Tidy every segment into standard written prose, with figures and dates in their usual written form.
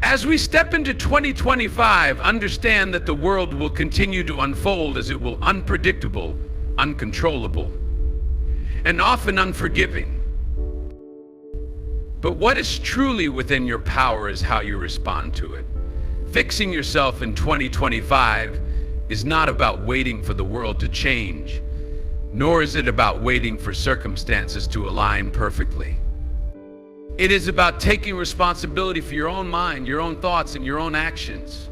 As we step into 2025, understand that the world will continue to unfold as it will unpredictable, uncontrollable, and often unforgiving. But what is truly within your power is how you respond to it. Fixing yourself in 2025 is not about waiting for the world to change, nor is it about waiting for circumstances to align perfectly. It is about taking responsibility for your own mind, your own thoughts, and your own actions.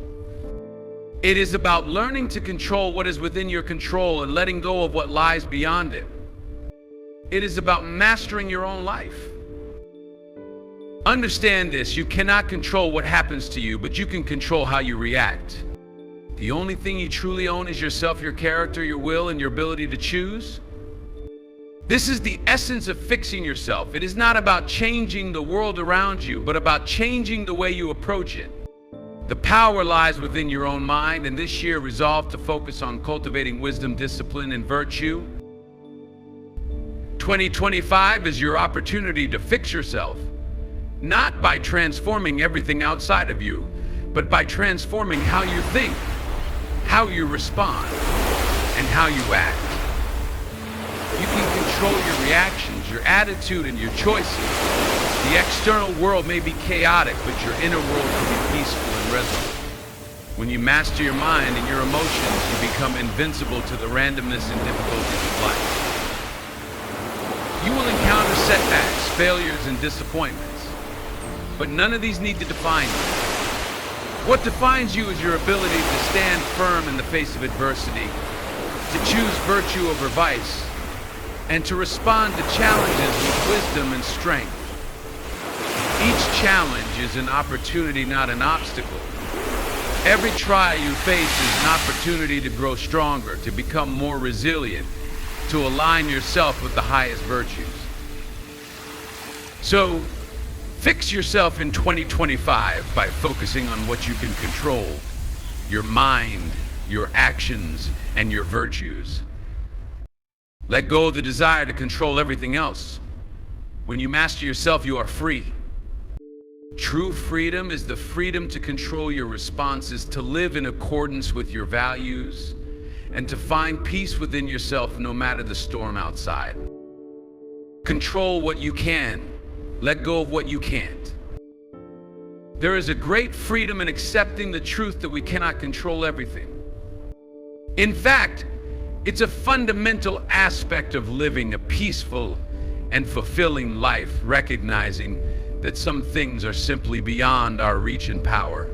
It is about learning to control what is within your control and letting go of what lies beyond it. It is about mastering your own life. Understand this, you cannot control what happens to you, but you can control how you react. The only thing you truly own is yourself, your character, your will, and your ability to choose. This is the essence of fixing yourself. It is not about changing the world around you, but about changing the way you approach it. The power lies within your own mind, and this year resolve to focus on cultivating wisdom, discipline, and virtue. 2025 is your opportunity to fix yourself, not by transforming everything outside of you, but by transforming how you think, how you respond, and how you act. You can control your reactions, your attitude, and your choices. The external world may be chaotic, but your inner world can be peaceful and resolute. When you master your mind and your emotions, you become invincible to the randomness and difficulties of life. You will encounter setbacks, failures, and disappointments, but none of these need to define you. What defines you is your ability to stand firm in the face of adversity, to choose virtue over vice, and to respond to challenges with wisdom and strength. Each challenge is an opportunity, not an obstacle. Every trial you face is an opportunity to grow stronger, to become more resilient, to align yourself with the highest virtues. So, fix yourself in 2025 by focusing on what you can control: your mind, your actions, and your virtues. Let go of the desire to control everything else. When you master yourself, you are free. True freedom is the freedom to control your responses, to live in accordance with your values, and to find peace within yourself no matter the storm outside. Control what you can. Let go of what you can't. There is a great freedom in accepting the truth that we cannot control everything. In fact, it's a fundamental aspect of living a peaceful and fulfilling life, recognizing that some things are simply beyond our reach and power.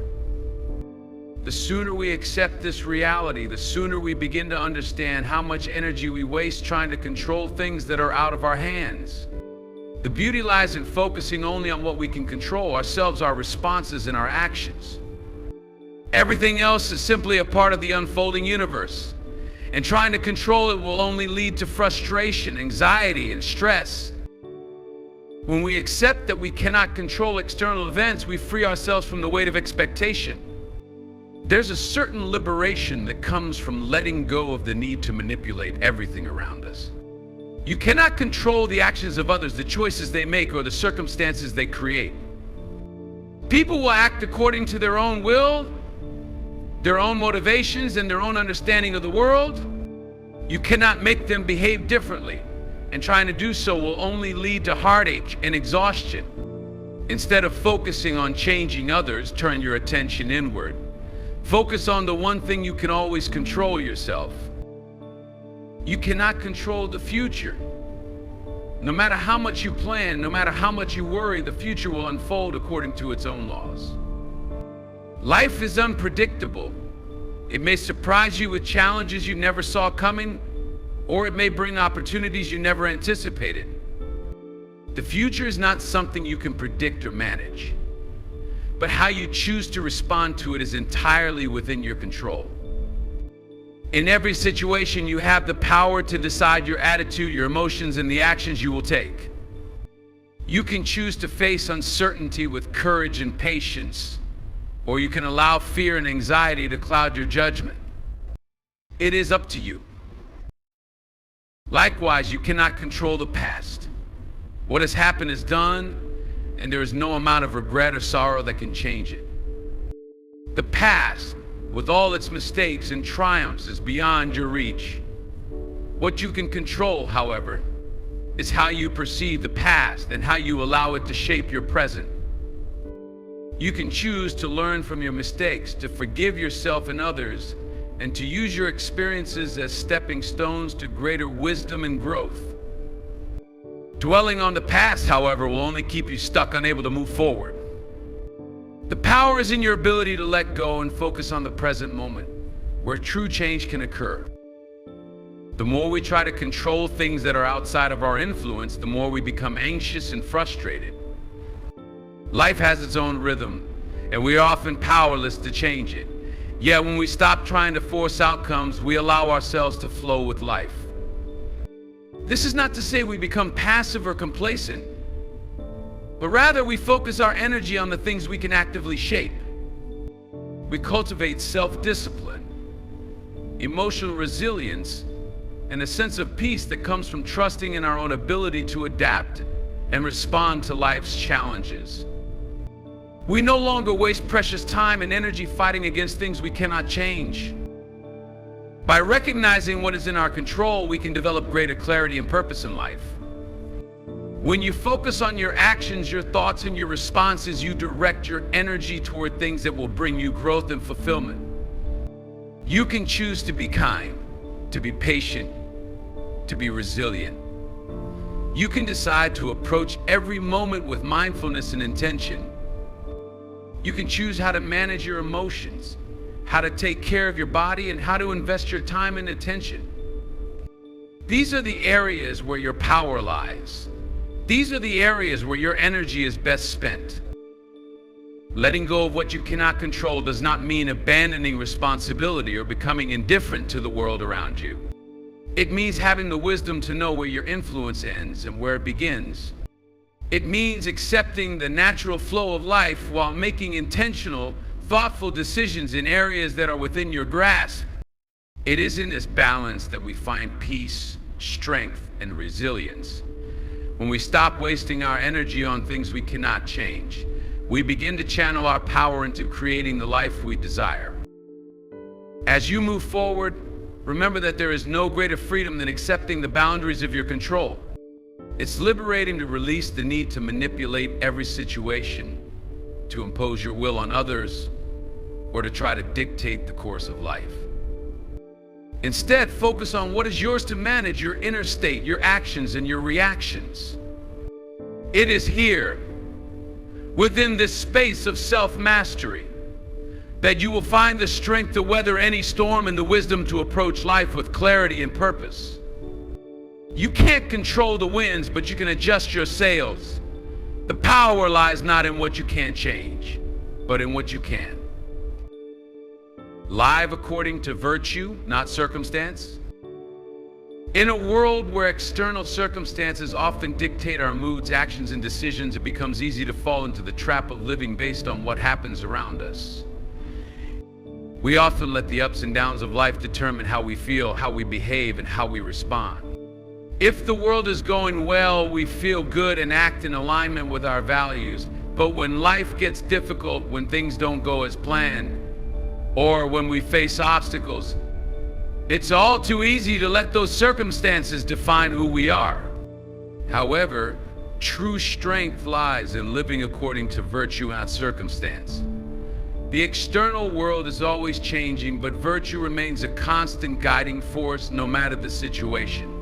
The sooner we accept this reality, the sooner we begin to understand how much energy we waste trying to control things that are out of our hands. The beauty lies in focusing only on what we can control, ourselves, our responses, and our actions. Everything else is simply a part of the unfolding universe, and trying to control it will only lead to frustration, anxiety, and stress. When we accept that we cannot control external events, we free ourselves from the weight of expectation. There's a certain liberation that comes from letting go of the need to manipulate everything around us. You cannot control the actions of others, the choices they make, or the circumstances they create. People will act according to their own will, their own motivations, and their own understanding of the world. You cannot make them behave differently, and trying to do so will only lead to heartache and exhaustion. Instead of focusing on changing others, turn your attention inward. Focus on the one thing you can always control: yourself. You cannot control the future. No matter how much you plan, no matter how much you worry, the future will unfold according to its own laws. Life is unpredictable. It may surprise you with challenges you never saw coming, or it may bring opportunities you never anticipated. The future is not something you can predict or manage, but how you choose to respond to it is entirely within your control. In every situation, you have the power to decide your attitude, your emotions, and the actions you will take. You can choose to face uncertainty with courage and patience, or you can allow fear and anxiety to cloud your judgment. It is up to you. Likewise, you cannot control the past. What has happened is done, and there is no amount of regret or sorrow that can change it. The past, with all its mistakes and triumphs, is beyond your reach. What you can control, however, is how you perceive the past and how you allow it to shape your present. You can choose to learn from your mistakes, to forgive yourself and others, and to use your experiences as stepping stones to greater wisdom and growth. Dwelling on the past, however, will only keep you stuck, unable to move forward. The power is in your ability to let go and focus on the present moment, where true change can occur. The more we try to control things that are outside of our influence, the more we become anxious and frustrated. Life has its own rhythm, and we are often powerless to change it. Yet when we stop trying to force outcomes, we allow ourselves to flow with life. This is not to say we become passive or complacent, but rather we focus our energy on the things we can actively shape. We cultivate self-discipline, emotional resilience, and a sense of peace that comes from trusting in our own ability to adapt and respond to life's challenges. We no longer waste precious time and energy fighting against things we cannot change. By recognizing what is in our control, we can develop greater clarity and purpose in life. When you focus on your actions, your thoughts, and your responses, you direct your energy toward things that will bring you growth and fulfillment. You can choose to be kind, to be patient, to be resilient. You can decide to approach every moment with mindfulness and intention. You can choose how to manage your emotions, how to take care of your body, and how to invest your time and attention. These are the areas where your power lies. These are the areas where your energy is best spent. Letting go of what you cannot control does not mean abandoning responsibility or becoming indifferent to the world around you. It means having the wisdom to know where your influence ends and where it begins. It means accepting the natural flow of life while making intentional, thoughtful decisions in areas that are within your grasp. It is in this balance that we find peace, strength, and resilience. When we stop wasting our energy on things we cannot change, we begin to channel our power into creating the life we desire. As you move forward, remember that there is no greater freedom than accepting the boundaries of your control. It's liberating to release the need to manipulate every situation, to impose your will on others, or to try to dictate the course of life. Instead, focus on what is yours to manage: your inner state, your actions, and your reactions. It is here, within this space of self-mastery, that you will find the strength to weather any storm and the wisdom to approach life with clarity and purpose. You can't control the winds, but you can adjust your sails. The power lies not in what you can't change, but in what you can. Live according to virtue, not circumstance. In a world where external circumstances often dictate our moods, actions, and decisions, it becomes easy to fall into the trap of living based on what happens around us. We often let the ups and downs of life determine how we feel, how we behave, and how we respond. If the world is going well, we feel good and act in alignment with our values. But when life gets difficult, when things don't go as planned, or when we face obstacles, it's all too easy to let those circumstances define who we are. However, true strength lies in living according to virtue, not circumstance. The external world is always changing, but virtue remains a constant guiding force no matter the situation.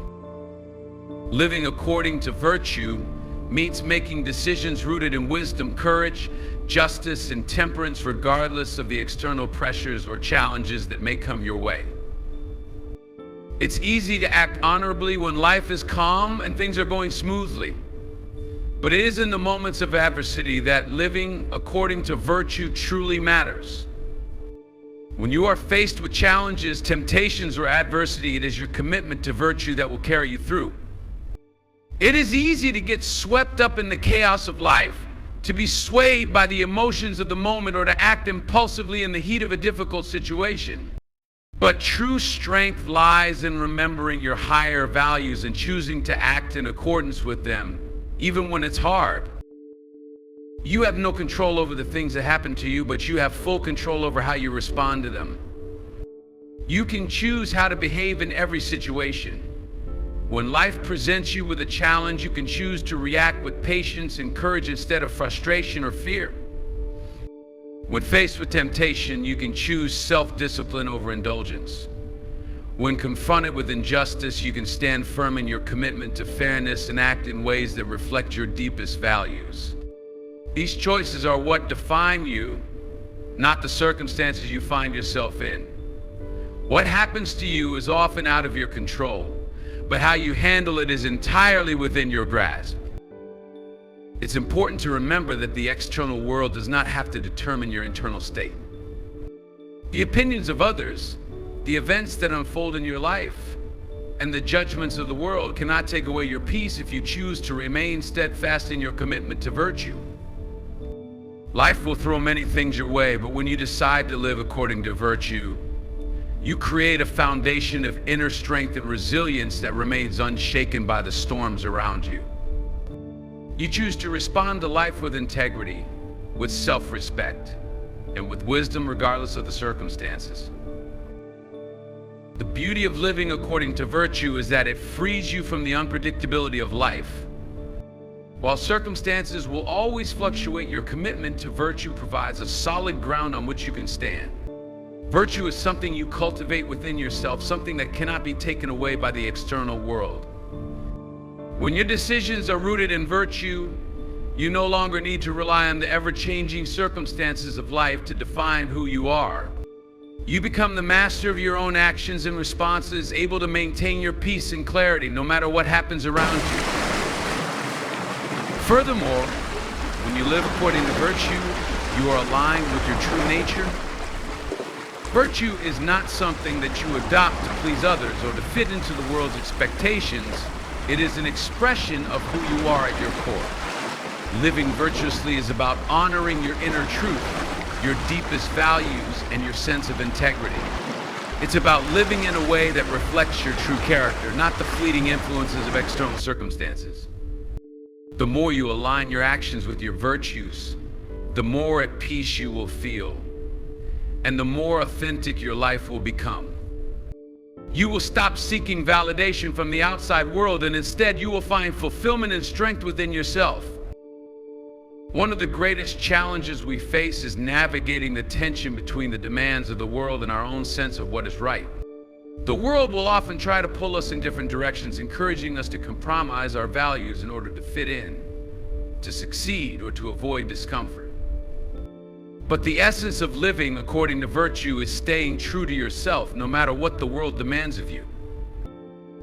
Living according to virtue means making decisions rooted in wisdom, courage, justice, and temperance, regardless of the external pressures or challenges that may come your way. It's easy to act honorably when life is calm and things are going smoothly. But it is in the moments of adversity that living according to virtue truly matters. When you are faced with challenges, temptations, or adversity, it is your commitment to virtue that will carry you through. It is easy to get swept up in the chaos of life, to be swayed by the emotions of the moment, or to act impulsively in the heat of a difficult situation. But true strength lies in remembering your higher values and choosing to act in accordance with them, even when it's hard. You have no control over the things that happen to you, but you have full control over how you respond to them. You can choose how to behave in every situation. When life presents you with a challenge, you can choose to react with patience and courage instead of frustration or fear. When faced with temptation, you can choose self-discipline over indulgence. When confronted with injustice, you can stand firm in your commitment to fairness and act in ways that reflect your deepest values. These choices are what define you, not the circumstances you find yourself in. What happens to you is often out of your control, but how you handle it is entirely within your grasp. It's important to remember that the external world does not have to determine your internal state. The opinions of others, the events that unfold in your life, and the judgments of the world cannot take away your peace if you choose to remain steadfast in your commitment to virtue. Life will throw many things your way, but when you decide to live according to virtue, you create a foundation of inner strength and resilience that remains unshaken by the storms around you. You choose to respond to life with integrity, with self-respect, and with wisdom regardless of the circumstances. The beauty of living according to virtue is that it frees you from the unpredictability of life. While circumstances will always fluctuate, your commitment to virtue provides a solid ground on which you can stand. Virtue is something you cultivate within yourself, something that cannot be taken away by the external world. When your decisions are rooted in virtue, you no longer need to rely on the ever-changing circumstances of life to define who you are. You become the master of your own actions and responses, able to maintain your peace and clarity no matter what happens around you. Furthermore, when you live according to virtue, you are aligned with your true nature. Virtue is not something that you adopt to please others or to fit into the world's expectations. It is an expression of who you are at your core. Living virtuously is about honoring your inner truth, your deepest values, and your sense of integrity. It's about living in a way that reflects your true character, not the fleeting influences of external circumstances. The more you align your actions with your virtues, the more at peace you will feel, and the more authentic your life will become. You will stop seeking validation from the outside world, and instead you will find fulfillment and strength within yourself. One of the greatest challenges we face is navigating the tension between the demands of the world and our own sense of what is right. The world will often try to pull us in different directions, encouraging us to compromise our values in order to fit in, to succeed, or to avoid discomfort. But the essence of living according to virtue is staying true to yourself, no matter what the world demands of you.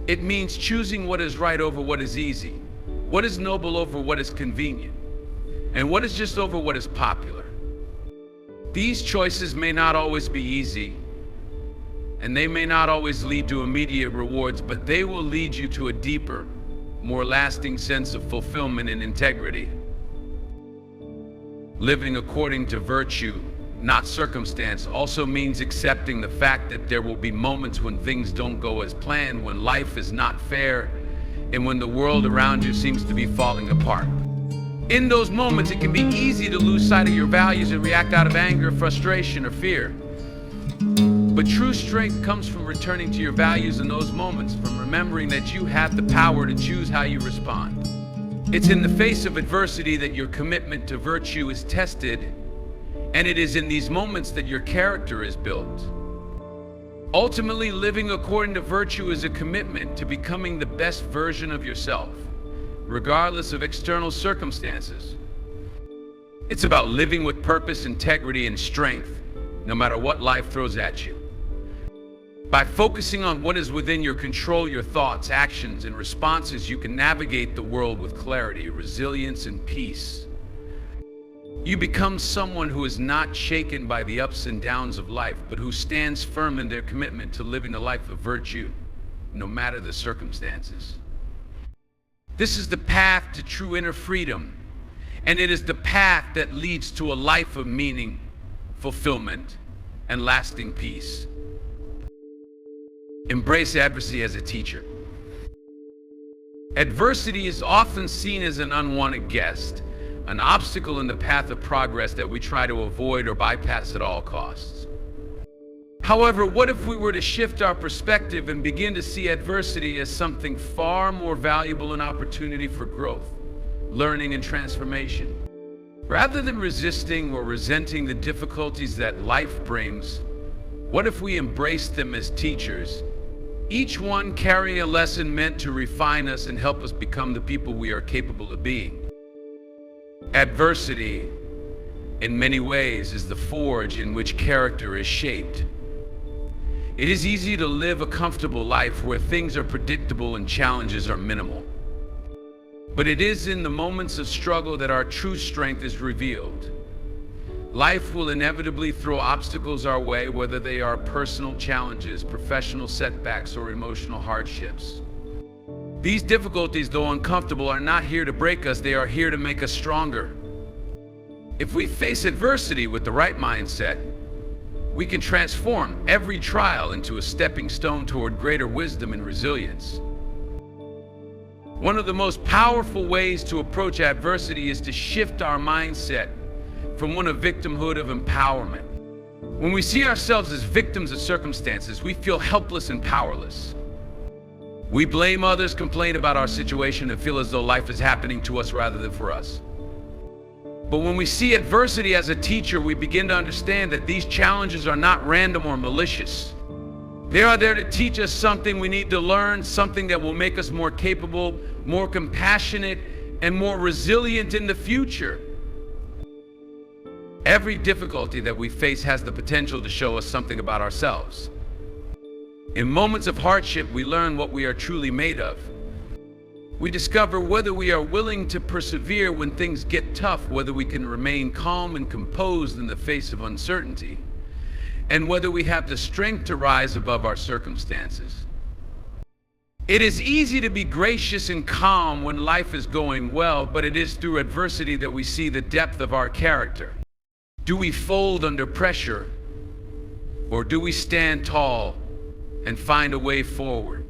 It means choosing what is right over what is easy, what is noble over what is convenient, and what is just over what is popular. These choices may not always be easy, and they may not always lead to immediate rewards, but they will lead you to a deeper, more lasting sense of fulfillment and integrity. Living according to virtue, not circumstance, also means accepting the fact that there will be moments when things don't go as planned, when life is not fair, and when the world around you seems to be falling apart. In those moments, it can be easy to lose sight of your values and react out of anger, frustration, or fear. But true strength comes from returning to your values in those moments, from remembering that you have the power to choose how you respond. It's in the face of adversity that your commitment to virtue is tested, and it is in these moments that your character is built. Ultimately, living according to virtue is a commitment to becoming the best version of yourself, regardless of external circumstances. It's about living with purpose, integrity, and strength, no matter what life throws at you. By focusing on what is within your control, your thoughts, actions, and responses, you can navigate the world with clarity, resilience, and peace. You become someone who is not shaken by the ups and downs of life, but who stands firm in their commitment to living a life of virtue, no matter the circumstances. This is the path to true inner freedom, and it is the path that leads to a life of meaning, fulfillment, and lasting peace. Embrace adversity as a teacher. Adversity is often seen as an unwanted guest, an obstacle in the path of progress that we try to avoid or bypass at all costs. However, what if we were to shift our perspective and begin to see adversity as something far more valuable, an opportunity for growth, learning, and transformation? Rather than resisting or resenting the difficulties that life brings, what if we embraced them as teachers, each one carrying a lesson meant to refine us and help us become the people we are capable of being? Adversity, in many ways, is the forge in which character is shaped. It is easy to live a comfortable life where things are predictable and challenges are minimal. But it is in the moments of struggle that our true strength is revealed. Life will inevitably throw obstacles our way, whether they are personal challenges, professional setbacks, or emotional hardships. These difficulties, though uncomfortable, are not here to break us, they are here to make us stronger. If we face adversity with the right mindset, we can transform every trial into a stepping stone toward greater wisdom and resilience. One of the most powerful ways to approach adversity is to shift our mindset from one of victimhood of empowerment. When we see ourselves as victims of circumstances, we feel helpless and powerless. We blame others, complain about our situation, and feel as though life is happening to us rather than for us. But when we see adversity as a teacher, we begin to understand that these challenges are not random or malicious. They are there to teach us something we need to learn, something that will make us more capable, more compassionate, and more resilient in the future. Every difficulty that we face has the potential to show us something about ourselves. In moments of hardship, we learn what we are truly made of. We discover whether we are willing to persevere when things get tough, whether we can remain calm and composed in the face of uncertainty, and whether we have the strength to rise above our circumstances. It is easy to be gracious and calm when life is going well, but it is through adversity that we see the depth of our character. Do we fold under pressure, or do we stand tall and find a way forward?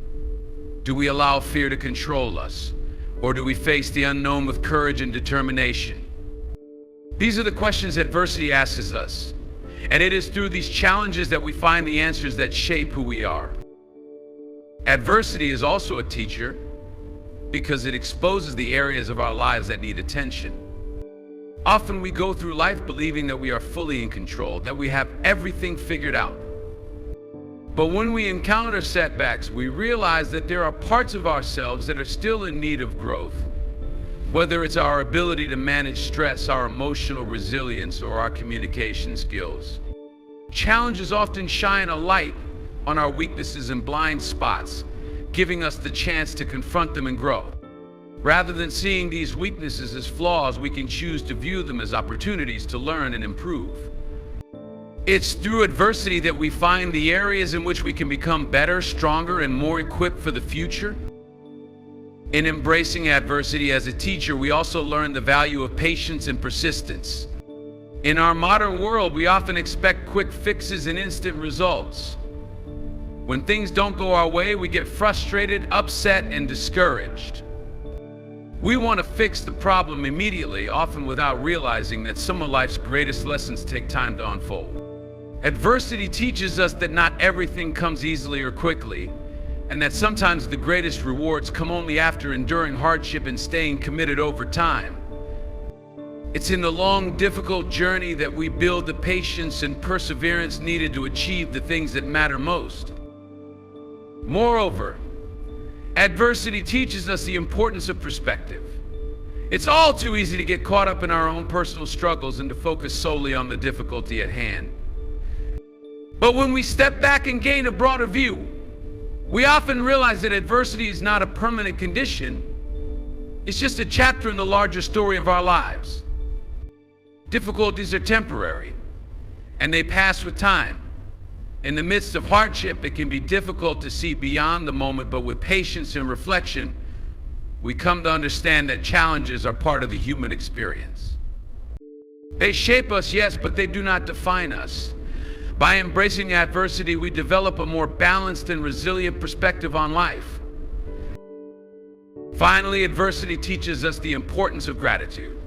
Do we allow fear to control us, or do we face the unknown with courage and determination? These are the questions adversity asks us, and it is through these challenges that we find the answers that shape who we are. Adversity is also a teacher because it exposes the areas of our lives that need attention. Often we go through life believing that we are fully in control, that we have everything figured out. But when we encounter setbacks, we realize that there are parts of ourselves that are still in need of growth. Whether it's our ability to manage stress, our emotional resilience, or our communication skills. Challenges often shine a light on our weaknesses and blind spots, giving us the chance to confront them and grow. Rather than seeing these weaknesses as flaws, we can choose to view them as opportunities to learn and improve. It's through adversity that we find the areas in which we can become better, stronger, and more equipped for the future. In embracing adversity as a teacher, we also learn the value of patience and persistence. In our modern world, we often expect quick fixes and instant results. When things don't go our way, we get frustrated, upset, and discouraged. We want to fix the problem immediately, often without realizing that some of life's greatest lessons take time to unfold. Adversity teaches us that not everything comes easily or quickly, and that sometimes the greatest rewards come only after enduring hardship and staying committed over time. It's in the long, difficult journey that we build the patience and perseverance needed to achieve the things that matter most. Moreover, adversity teaches us the importance of perspective. It's all too easy to get caught up in our own personal struggles and to focus solely on the difficulty at hand. But when we step back and gain a broader view, we often realize that adversity is not a permanent condition. It's just a chapter in the larger story of our lives. Difficulties are temporary, and they pass with time. In the midst of hardship, it can be difficult to see beyond the moment, but with patience and reflection, we come to understand that challenges are part of the human experience. They shape us, yes, but they do not define us. By embracing adversity, we develop a more balanced and resilient perspective on life. Finally, adversity teaches us the importance of gratitude.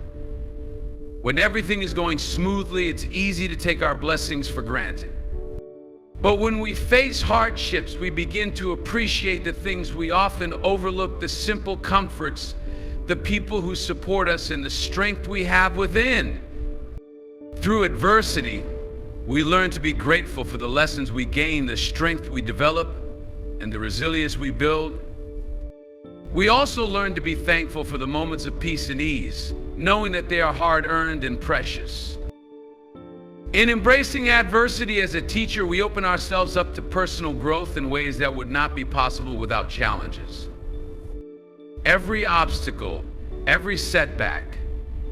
When everything is going smoothly, it's easy to take our blessings for granted. But when we face hardships, we begin to appreciate the things we often overlook, the simple comforts, the people who support us, and the strength we have within. Through adversity, we learn to be grateful for the lessons we gain, the strength we develop, and the resilience we build. We also learn to be thankful for the moments of peace and ease, knowing that they are hard-earned and precious. In embracing adversity as a teacher, we open ourselves up to personal growth in ways that would not be possible without challenges. Every obstacle, every setback,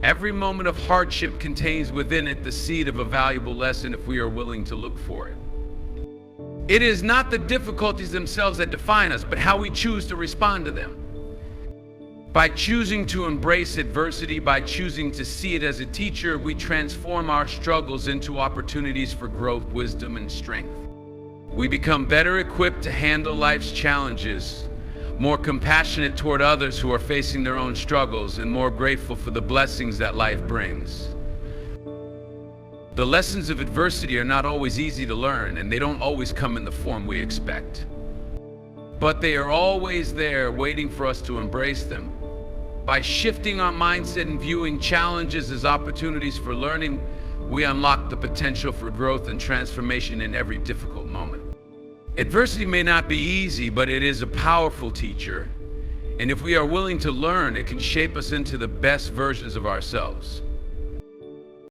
every moment of hardship contains within it the seed of a valuable lesson if we are willing to look for it. It is not the difficulties themselves that define us, but how we choose to respond to them. By choosing to embrace adversity, by choosing to see it as a teacher, we transform our struggles into opportunities for growth, wisdom, and strength. We become better equipped to handle life's challenges, more compassionate toward others who are facing their own struggles, and more grateful for the blessings that life brings. The lessons of adversity are not always easy to learn, and they don't always come in the form we expect. But they are always there waiting for us to embrace them. By shifting our mindset and viewing challenges as opportunities for learning, we unlock the potential for growth and transformation in every difficult moment. Adversity may not be easy, but it is a powerful teacher. And if we are willing to learn, it can shape us into the best versions of ourselves.